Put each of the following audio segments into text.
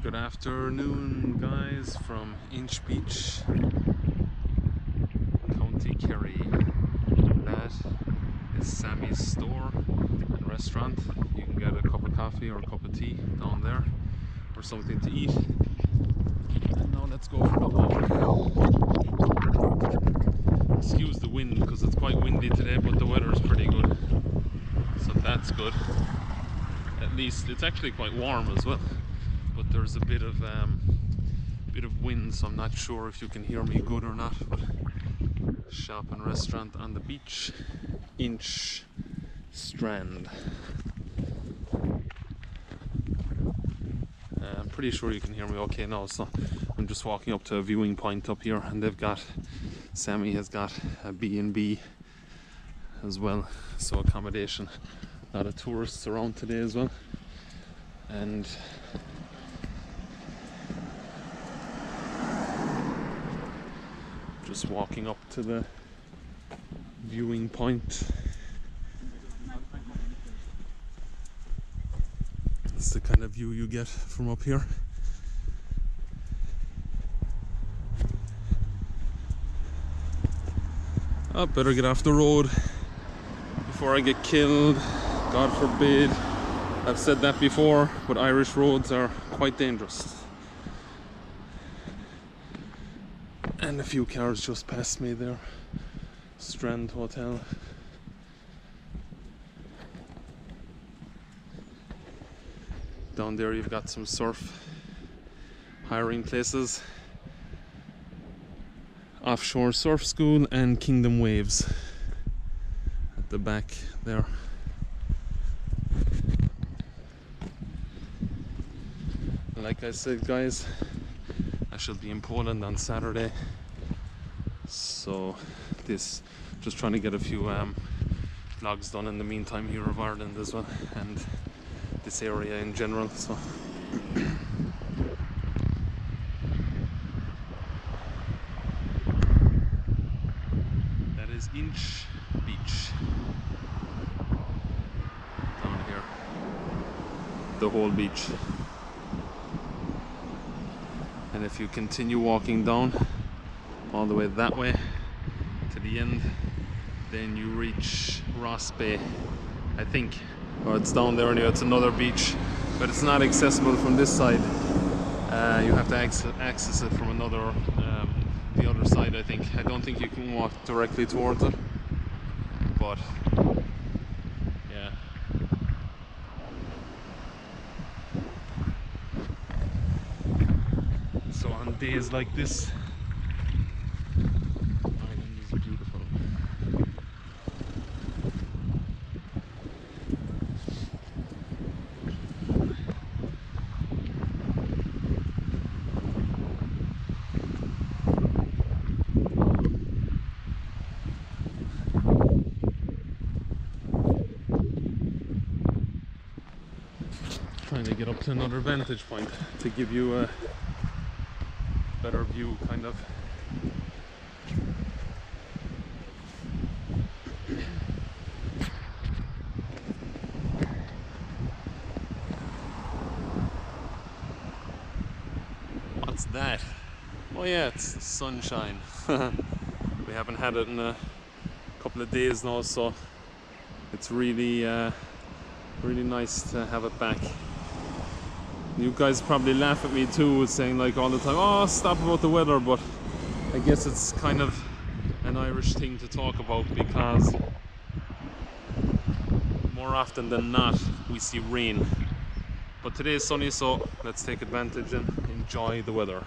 Good afternoon, guys, from Inch Beach, County Kerry. That is Sammy's store and restaurant. You can get a cup of coffee or a cup of tea down there, or something to eat. And now let's go for a walk. Excuse the wind because it's quite windy today, but the weather is pretty good, so that's good. At least it's actually quite warm as well, but there's a bit of wind, so I'm not sure if you can hear me good or not. But shop and restaurant on the beach, Inch Strand. I'm pretty sure you can hear me okay now, so I'm just walking up to a viewing point up here, and Sammy has got a B&B as well, so accommodation. A lot of tourists around today as well, and just walking up to the viewing point. It's the kind of view you get from up here. I better get off the road before I get killed. God forbid. I've said that before, but Irish roads are quite dangerous. And a few cars just passed me there. Strand Hotel. Down there you've got some surf hiring places. Offshore Surf School and Kingdom Waves at the back there. Like I said, guys, I shall be in Poland on Saturday, so just trying to get a few vlogs done in the meantime here of Ireland as well, and this area in general. So that is Inch Beach down here, the whole beach. And if you continue walking down all the way that way to the end, then you reach Ross Bay, I think, or it's down there anyway. It's another beach, but it's not accessible from this side. You have to access it from another, the other side, I think. I don't think you can walk directly towards it, but yeah. So on days like this, Ireland is beautiful. Trying to get up to another vantage point to give you a better view, kind of. What's that? Oh yeah, it's the sunshine. We haven't had it in a couple of days now, so it's really really nice to have it back. You guys probably laugh at me too, saying like all the time, oh, stop about the weather, but I guess it's kind of an Irish thing to talk about, because more often than not we see rain. But today is sunny, so let's take advantage and enjoy the weather.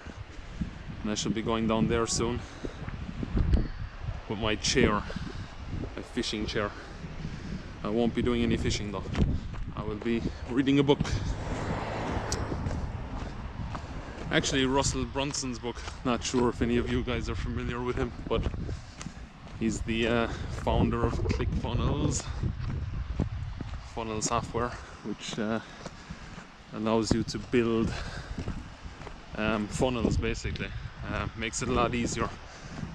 And I shall be going down there soon with my chair, my fishing chair. I won't be doing any fishing though. I will be reading a book. Actually, Russell Brunson's book. Not sure if any of you guys are familiar with him, but he's the founder of ClickFunnels, funnel software, which allows you to build funnels, basically. Makes it a lot easier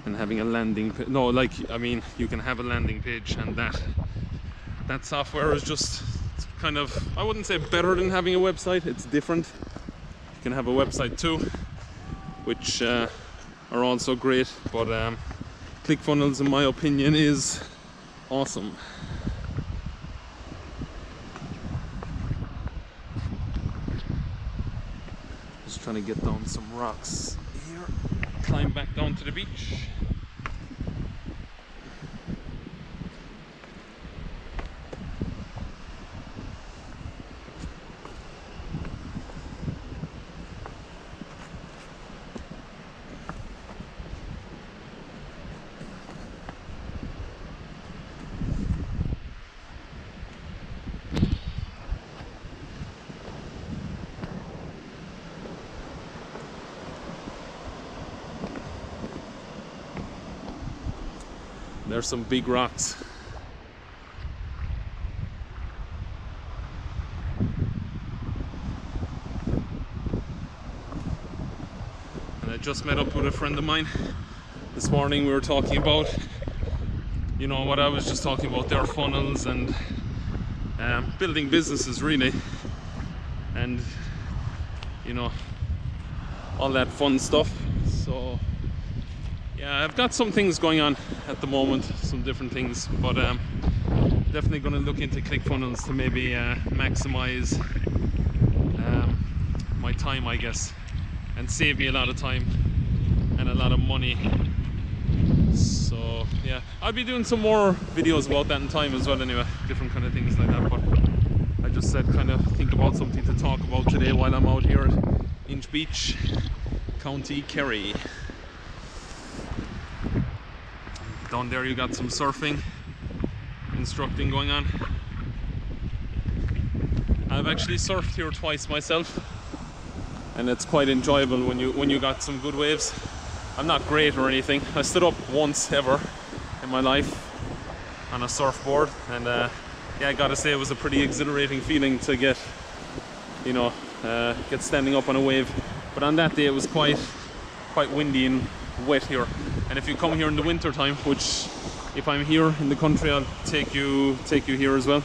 than having a landing page. No, like, I mean, you can have a landing page, and that software is just kind of, I wouldn't say better than having a website. It's different You can have a website too, which are also great, but ClickFunnels, in my opinion, is awesome. Just trying to get down some rocks here, climb back down to the beach. There's some big rocks. And I just met up with a friend of mine this morning. We were talking about, you know, what I was just talking about, their funnels and building businesses really, and you know, all that fun stuff. So yeah, I've got some things going on at the moment, some different things, but definitely going to look into ClickFunnels to maybe maximize my time, I guess, and save me a lot of time and a lot of money. So yeah, I'll be doing some more videos about that in time as well anyway, different kind of things like that, but I just said kind of think about something to talk about today while I'm out here at Inch Beach, County Kerry. Down there you got some surfing instructing going on. I've actually surfed here twice myself, and it's quite enjoyable when you got some good waves. I'm not great or anything. I stood up once ever in my life on a surfboard, and yeah, I gotta say it was a pretty exhilarating feeling to get, you know, get standing up on a wave. But on that day it was quite windy and wet here, and if you come here in the winter time, which if I'm here in the country I'll take you here as well,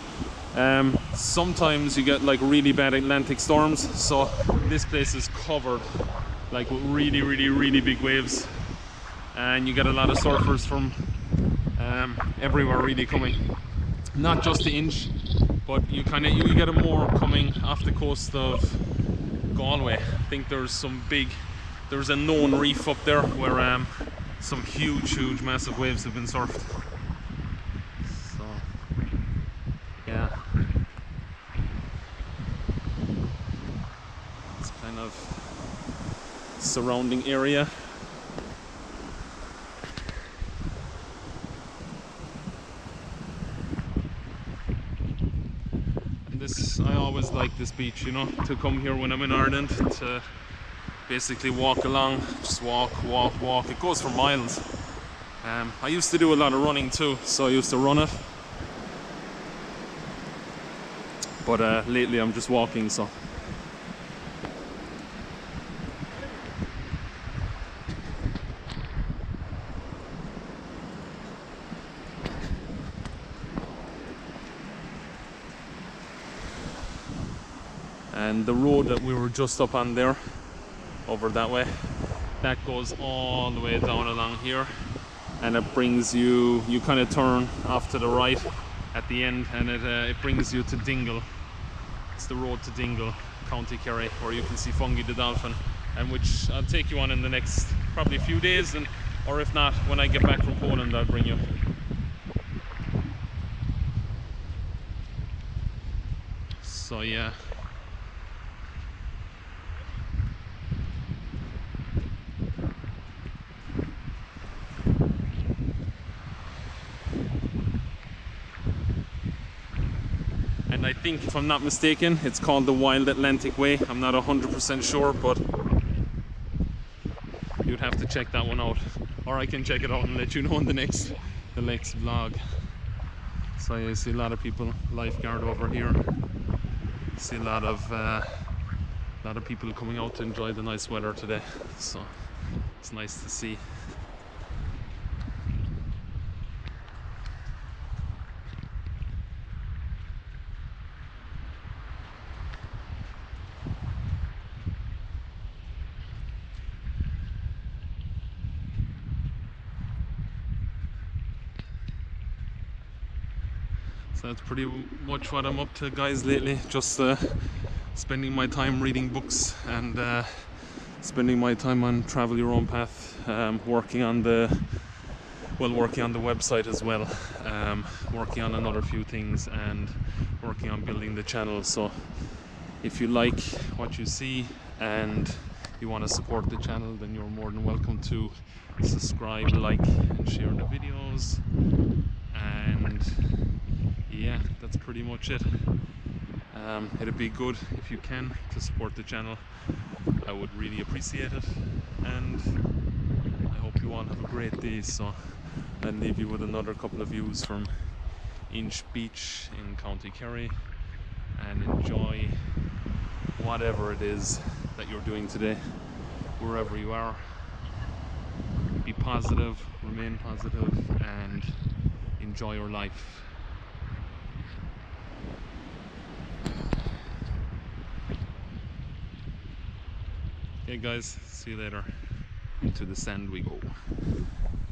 sometimes you get like really bad Atlantic storms, so this place is covered like with really big waves, and you get a lot of surfers from everywhere really coming, not just the Inch, but you get a more coming off the coast of Galway. I think there's a known reef up there where some huge massive waves have been surfed. So yeah, it's kind of surrounding area. And this, I always like this beach, you know, to come here when I'm in Ireland, to basically walk along, just walk. It goes for miles. I used to do a lot of running too, so I used to run it, but lately I'm just walking. So and the road that we were just up on there, over that way, that goes all the way down along here, and it brings you kind of turn off to the right at the end, and it brings you to Dingle. It's the road to Dingle, County Kerry, where you can see Fungi the dolphin, and which I'll take you on in the next probably few days, and or if not, when I get back from Poland, I'll bring you. So yeah. And I think, if I'm not mistaken, it's called the Wild Atlantic Way. I'm not 100% sure, but you'd have to check that one out, or I can check it out and let you know in the next vlog. So you see a lot of people lifeguard over here. See a lot of people coming out to enjoy the nice weather today, so it's nice to see. So that's pretty much what I'm up to, guys, lately. Just spending my time reading books and spending my time on Travel Your Own Path, working on the website as well, working on another few things, and working on building the channel. So if you like what you see and you want to support the channel, then you're more than welcome to subscribe, like and share the videos. And yeah, that's pretty much it. It'd be good if you can to support the channel. I would really appreciate it, and I hope you all have a great day. So I'll leave you with another couple of views from Inch Beach in County Kerry, and enjoy whatever it is that you're doing today, wherever you are. Be positive, remain positive, and enjoy your life. Okay guys, see you later. Into the sand we go.